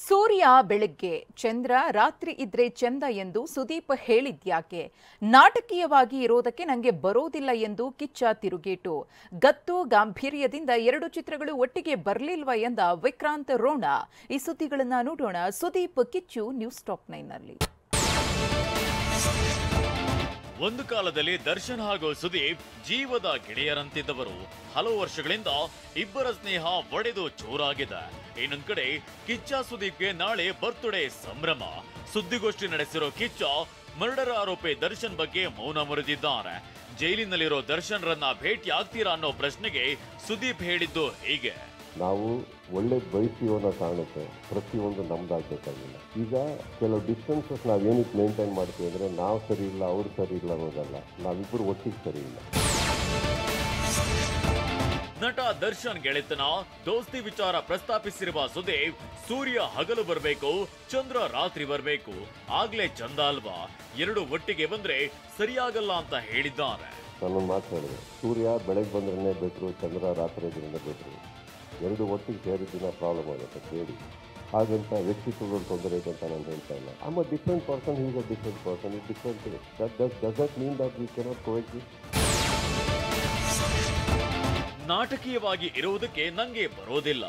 ಸೂರ್ಯ ಬೆಳಗ್ಗೆ ಚಂದ್ರ ರಾತ್ರಿ ಇದ್ರೆ ಚಂದ ಎಂದು ಸುದೀಪ್ ಹೇಳಿದ್ಯಾಕೆ? ನಾಟಕೀಯವಾಗಿ ಇರೋದಕ್ಕೆ ನಂಗೆ ಬರೋದಿಲ್ಲ ಎಂದು ಕಿಚ್ಚ ತಿರುಗೇಟು. ಗತ್ತು ಗಾಂಭೀರ್ಯದಿಂದ ಎರಡು ಚಿತ್ರಗಳು ಒಟ್ಟಿಗೆ ಬರಲಿಲ್ವ ಎಂದ ವಿಕ್ರಾಂತ್ ರೋಣ. ಈ ಸುದ್ದಿಗಳನ್ನ ನೋಡೋಣ ಸುದೀಪ್ ಕಿಚ್ಚು ನ್ಯೂಸ್ ಟಾಪ್ 9 ನಲ್ಲಿ. ಒಂದು ಕಾಲದಲ್ಲಿ ದರ್ಶನ್ ಹಾಗೂ ಸುದೀಪ್ ಜೀವದ ಗೆಳೆಯರಂತಿದ್ದವರು. ಹಲವು ವರ್ಷಗಳಿಂದ ಇಬ್ಬರ ಸ್ನೇಹ ಒಡೆದು ಚೂರಾಗಿದೆ. ಇನ್ನೊಂದ್ ಕಡೆ ಕಿಚ್ಚ ಸುದೀಪ್ಗೆ ನಾಳೆ ಬರ್ತ್ಡೇ ಸಂಭ್ರಮ. ಸುದ್ದಿಗೋಷ್ಠಿ ನಡೆಸಿರೋ ಕಿಚ್ಚ ಮರ್ಡರ್ ಆರೋಪಿ ದರ್ಶನ್ ಬಗ್ಗೆ ಮೌನ ಮುರಿದಿದ್ದಾರೆ. ಜೈಲಿನಲ್ಲಿರೋ ದರ್ಶನ್ ರನ್ನ ಭೇಟಿ ಆಗ್ತೀರಾ ಅನ್ನೋ ಪ್ರಶ್ನೆಗೆ ಸುದೀಪ್ ಹೇಳಿದ್ದು ಹೀಗೆ: ನಾವು ಒಳ್ಳೇದು ಬಯಸ್ತೀವೋ ಅನ್ನೋ ಕಾರಣಕ್ಕೆ ಪ್ರತಿಯೊಂದು ನಮ್ದಾಗಬೇಕಾಗಿಲ್ಲ. ಈಗ ಕೆಲವು ಡಿಸ್ಟೆನ್ಸಸ್ ನಾವೇನಕ್ಕೆ ಮೇಂಟೈನ್ ಮಾಡ್ತೀವಿ ಅಂದರೆ ನಾವು ಸರಿ ಇಲ್ಲ ಅವ್ರು ಸರಿ ಇಲ್ಲ ಅನ್ನೋದಲ್ಲ, ನಾವಿಬ್ಬರು ಒಟ್ಟಿಗೆ ಸರಿ ಇಲ್ಲ. ನಟ ದರ್ಶನ್ ಗೆಳೆತನ ದೋಸ್ತಿ ವಿಚಾರ ಪ್ರಸ್ತಾಪಿಸಿರುವ ಸುದೀಪ್, ಸೂರ್ಯ ಹಗಲು ಬರಬೇಕು, ಚಂದ್ರ ರಾತ್ರಿ ಬರಬೇಕು, ಆಗ್ಲೇ ಚಂದ ಅಲ್ವಾ, ಎರಡು ಒಟ್ಟಿಗೆ ಬಂದ್ರೆ ಸರಿಯಾಗಲ್ಲ ಅಂತ ಹೇಳಿದ್ದಾರೆ. ನಾನು ಮಾತು ಹೇಳಿದೆ, ಸೂರ್ಯ ಬೆಳಗ್ಗೆ ಬಂದ್ರೆ ಬೆಟ್ರು, ಚಂದ್ರ ರಾತ್ರಿ ಇದ್ರಿಂದ ಬೆಟ್ರು. ಎರಡು ಒಟ್ಟಿಗೆ ಸೇರಿದ್ದಿನ ಪ್ರಾಬ್ಲಮ್ ಆಗುತ್ತೆ ಕೇಳಿ. ಹಾಗಂತ ವ್ಯಕ್ತಿತ್ವಗಳು ತೊಂದರೆ ಇದೆ ಅಂತ ನಾನು ಹೇಳ್ತಾ ಇಲ್ಲ. I am a different person, he is a different person, it different. Doesn't mean that we cannot coexist. ನಾಟಕೀಯವಾಗಿ ಇರುವುದಕ್ಕೆ ನಂಗೆ ಬರೋದಿಲ್ಲ,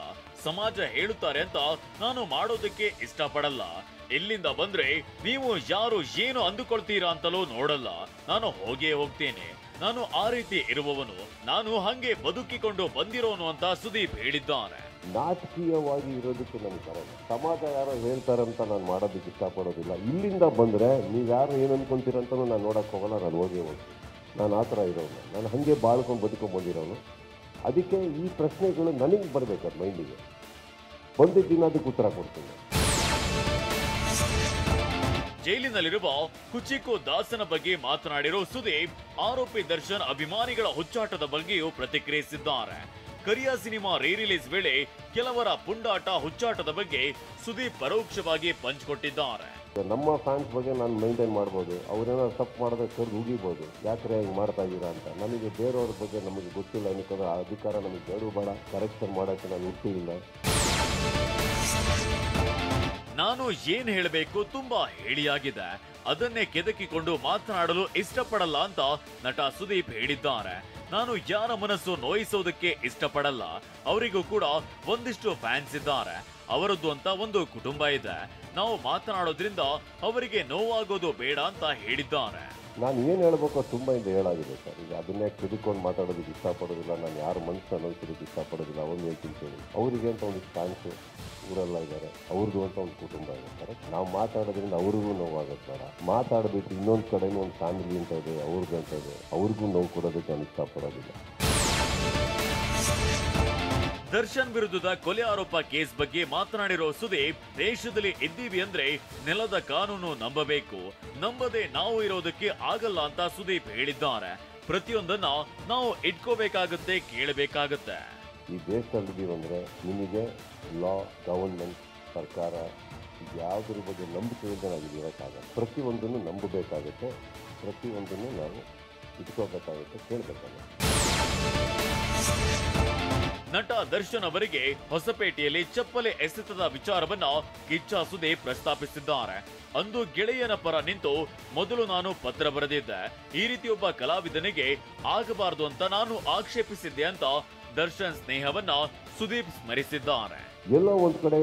ಸಮಾಜ ಹೇಳುತ್ತಾರೆ ಅಂತ ನಾನು ಮಾಡೋದಕ್ಕೆ ಇಷ್ಟಪಡಲ್ಲ. ಇಲ್ಲಿಂದ ಬಂದ್ರೆ ನೀವು ಯಾರು ಏನು ಅಂದುಕೊಳ್ತೀರಾ ಅಂತಲೂ ನೋಡಲ್ಲ. ನಾನು ಹೋಗೇ ಹೋಗ್ತೇನೆ. ನಾನು ಆ ರೀತಿ ಇರುವವನು, ನಾನು ಹಂಗೆ ಬದುಕಿಕೊಂಡು ಬಂದಿರೋನು ಅಂತ ಸುದೀಪ್ ಹೇಳಿದ್ದಾರೆ. ನಾಟಕೀಯವಾಗಿ ಇರೋದಕ್ಕೆ ನನಗೆ ಬರಲ್ಲ. ಸಮಾಜ ಯಾರೋ ಹೇಳ್ತಾರಂತ ನಾನು ಮಾಡೋದಕ್ಕೆ ಇಷ್ಟಪಡೋದಿಲ್ಲ. ಇಲ್ಲಿಂದ ಬಂದರೆ ನೀವು ಯಾರು ಏನು ಅನ್ಕೊಂತೀರಂತನೂ ನಾನು ನೋಡೋಕೆ ಹೋಗಲ್ಲ, ನಾನು ಹೋಗೇ ಹೋಗ್ತೀನಿ. ನಾನು ಆ ಥರ ಇರೋನು, ನಾನು ಹಾಗೆ ಬಾಳ್ಕೊಂಡು ಬದುಕೊಂಡು ಬಂದಿರೋನು. ಅದಕ್ಕೆ ಈ ಪ್ರಶ್ನೆಗಳು ನನಗೆ ಬರಬೇಕು ಮೈಂಡಿಗೆ. ಬಂದಿದ್ದೀನಿ ಅದಕ್ಕೆ ಉತ್ತರ ಕೊಡ್ತೀನಿ. ಜೈಲಿನಲ್ಲಿರುವ ಕುಚಿಕೋ ದಾಸನ ಬಗ್ಗೆ ಮಾತನಾಡಿರೋ ಸುದೀಪ್, ಆರೋಪಿ ದರ್ಶನ್ ಅಭಿಮಾನಿಗಳ ಹುಚ್ಚಾಟದ ಬಗ್ಗೆಯೂ ಪ್ರತಿಕ್ರಿಯಿಸಿದ್ದಾರೆ. ಕರಿಯ ಸಿನಿಮಾ ರೀ ರಿಲೀಸ್ ವೇಳೆ ಕೆಲವರ ಪುಂಡಾಟ ಹುಚ್ಚಾಟದ ಬಗ್ಗೆ ಸುದೀಪ್ ಪರೋಕ್ಷವಾಗಿ ಪಂಚ್ ಕೊಟ್ಟಿದ್ದಾರೆ. ನಮ್ಮ ಫ್ಯಾನ್ಸ್ ಬಗ್ಗೆ ನಾನು ಮೈಂಟೈನ್ ಮಾಡ್ಬೋದು, ಅವ್ರೇನಾದ್ರು ತಪ್ಪು ಮಾಡಿದ್ರೆ ಕರೆದು ಹೋಗಿಬೋದು, ಯಾಕ್ರೆ ಹಿಂಗೆ ಮಾಡ್ತಾ ಇದ್ದೀರಾ ಅಂತ. ನನಗೆ ಬೇರೆಯವ್ರ ಬಗ್ಗೆ ನಮಗೆ ಗೊತ್ತಿಲ್ಲ ಅನ್ನೋಕ್ಕಾದ್ರೆ ಆ ಅಧಿಕಾರ ನಮಗೆ ಬೇಡ ಬೇಡ, ಕರೆಕ್ಷನ್ ಮಾಡೋಕ್ಕೆ ನಾನು ಹುಟ್ಟಿಲ್ಲ. ನಾನು ಏನ್ ಹೇಳಬೇಕು ತುಂಬಾ ಹೇಳಿಯಾಗಿದೆ, ಅದನ್ನೇ ಕೆದಕಿಕೊಂಡು ಮಾತನಾಡಲು ಇಷ್ಟಪಡಲ್ಲ ಅಂತ ನಟ ಸುದೀಪ್ ಹೇಳಿದ್ದಾರೆ. ನಾನು ಯಾರ ಮನಸ್ಸು ನೋಯಿಸೋದಕ್ಕೆ ಇಷ್ಟಪಡಲ್ಲ. ಅವರಿಗೂ ಕೂಡ ಒಂದಿಷ್ಟು ಫ್ಯಾನ್ಸ್ ಇದ್ದಾರೆ, ಅವರದ್ದು ಅಂತ ಒಂದು ಕುಟುಂಬ ಇದೆ. ನಾವು ಮಾತನಾಡೋದ್ರಿಂದ ಅವರಿಗೆ ನೋವಾಗೋದು ಬೇಡ ಅಂತ ಹೇಳಿದ್ದಾರೆ. ನಾನು ಏನು ಹೇಳ್ಬೇಕು ತುಂಬ ಇಂದ ಹೇಳಾಗಿದೆ ಸರ್. ಈಗ ಅದನ್ನೇ ಕೆದಕೊಂಡು ಮಾತಾಡೋದಕ್ಕೆ ಇಷ್ಟಪಡೋದಿಲ್ಲ, ನಾನು ಯಾರ ಮನಸ್ಸನ್ನು ನೋಯಿಸೋದಕ್ಕೆ ಇಷ್ಟಪಡೋದಿಲ್ಲ. ಒಂದು ಹೇಳ್ತೀನಿ, ಅವರಿಗೆ ಅಂತ ಒಂದು ಫ್ಯಾನ್ಸು ಊರೆಲ್ಲ ಇದ್ದಾರೆ, ಅವ್ರದ್ದು ಅಂತ ಒಂದು ಕುಟುಂಬ ಇರ್ತಾರೆ. ನಾವು ಮಾತಾಡೋದ್ರಿಂದ ಅವ್ರಿಗೂ ನೋವಾಗುತ್ತೆ ಬೇಡ. ಮಾತಾಡಬೇಕು ಇನ್ನೊಂದು ಕಡೆನೂ ಒಂದು ಫ್ಯಾಮಿಲಿ ಅಂತ ಇದೆ, ಅವ್ರದ್ದು ಅಂತ ಇದೆ, ಅವ್ರಿಗೂ ನೋವು ಕೊಡೋದಕ್ಕೆ ನಾನು ಇಷ್ಟಪಡೋದಿಲ್ಲ. ದರ್ಶನ್ ವಿರುದ್ಧದ ಕೊಲೆ ಆರೋಪ ಕೇಸ್ ಬಗ್ಗೆ ಮಾತನಾಡಿರೋ ಸುದೀಪ್, ದೇಶದಲ್ಲಿ ಇದ್ದೀವಿ ಅಂದ್ರೆ ನೆಲದ ಕಾನೂನು ನಂಬಬೇಕು, ನಂಬದೆ ನಾವು ಇರೋದಕ್ಕೆ ಆಗಲ್ಲ ಅಂತ ಸುದೀಪ್ ಹೇಳಿದ್ದಾರೆ. ಪ್ರತಿಯೊಂದನ್ನ ನಾವು ಇಟ್ಕೋಬೇಕಾಗತ್ತೆ, ಕೇಳಬೇಕಾಗತ್ತೆ. ಈ ದೇಶದಲ್ಲಿದ್ದೀವಿ ಅಂದರೆ ನಿಮಗೆ ಲಾ, ಗವರ್ಮೆಂಟ್, ಸರ್ಕಾರ ಯಾವುದ್ರ ಬಗ್ಗೆ ನಂಬಿಕೆ ಇಲ್ಲದೆ ನಾವು ಇರೋಕ್ಕಾಗಲ್ಲ. ಪ್ರತಿಯೊಂದನ್ನು ನಂಬಬೇಕಾಗುತ್ತೆ, ಪ್ರತಿಯೊಂದನ್ನು ನಾವು ಇಟ್ಕೋಬೇಕಾಗುತ್ತೆ, ಕೇಳಬೇಕಾಗುತ್ತೆ. ನಟ ದರ್ಶನ್ ಅವರಿಗೆ ಹೊಸಪೇಟೆಯಲ್ಲಿ ಚಪ್ಪಲೆ ಎಸೆತದ ವಿಚಾರವನ್ನ ಕಿಚ್ಚ ಸುದೀಪ್ ಪ್ರಸ್ತಾಪಿಸಿದ್ದಾರೆ. ಅಂದು ಗೆಳೆಯನ ಪರ ನಿಂತು ಮೊದಲು ನಾನು ಪತ್ರ ಬರೆದಿದ್ದೆ, ಈ ರೀತಿ ಒಬ್ಬ ಕಲಾವಿದನಿಗೆ ಆಗಬಾರದು ಅಂತ ನಾನು ಆಕ್ಷೇಪಿಸಿದ್ದೆ ಅಂತ ದರ್ಶನ್ ಸ್ನೇಹವನ್ನ ಸುದೀಪ್ ಸ್ಮರಿಸಿದ್ದಾರೆ. ಎಲ್ಲೋ ಒಂದು ಕಡೆ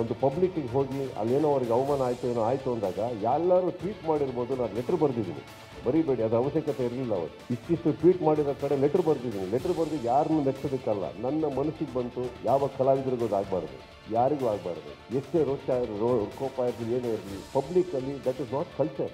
ಒಂದು ಪಬ್ಲಿಕ್ಕಿಗೆ ಹೋಗಿ ಅಲ್ಲೇನೋ ಅವ್ರಿಗೆ ಅವಮಾನ ಆಯಿತು ಏನೋ ಆಯಿತು ಅಂದಾಗ ಎಲ್ಲರೂ ಟ್ವೀಟ್ ಮಾಡಿರ್ಬೋದು, ನಾನು ಲೆಟ್ರ್ ಬರೆದಿದ್ದೀನಿ, ಬರೀಬೇಡಿ, ಅದು ಅವಶ್ಯಕತೆ ಇರಲಿಲ್ಲ. ಅವತ್ತು ಇಷ್ಟಿಷ್ಟು ಟ್ವೀಟ್ ಮಾಡಿರೋ ಕಡೆ ಲೆಟ್ರ್ ಬರೆದಿದ್ದೀನಿ. ಲೆಟ್ರ್ ಬರೆದು ಯಾರನ್ನೂ ಮೆಚ್ಚೋದಕ್ಕಲ್ಲ, ನನ್ನ ಮನಸ್ಸಿಗೆ ಬಂತು. ಯಾವ ಕಲಾವಿದರಿಗೂ ಅದು ಆಗಬಾರ್ದು, ಯಾರಿಗೂ ಆಗಬಾರ್ದು. ಎಷ್ಟೇ ರೋಷ ಕೋಪ ಇರಲಿ, ಏನೇ ಇರಲಿ, ಪಬ್ಲಿಕ್ಕಲ್ಲಿ ದಟ್ ಇಸ್ ನಾಟ್ ಕಲ್ಚರ್.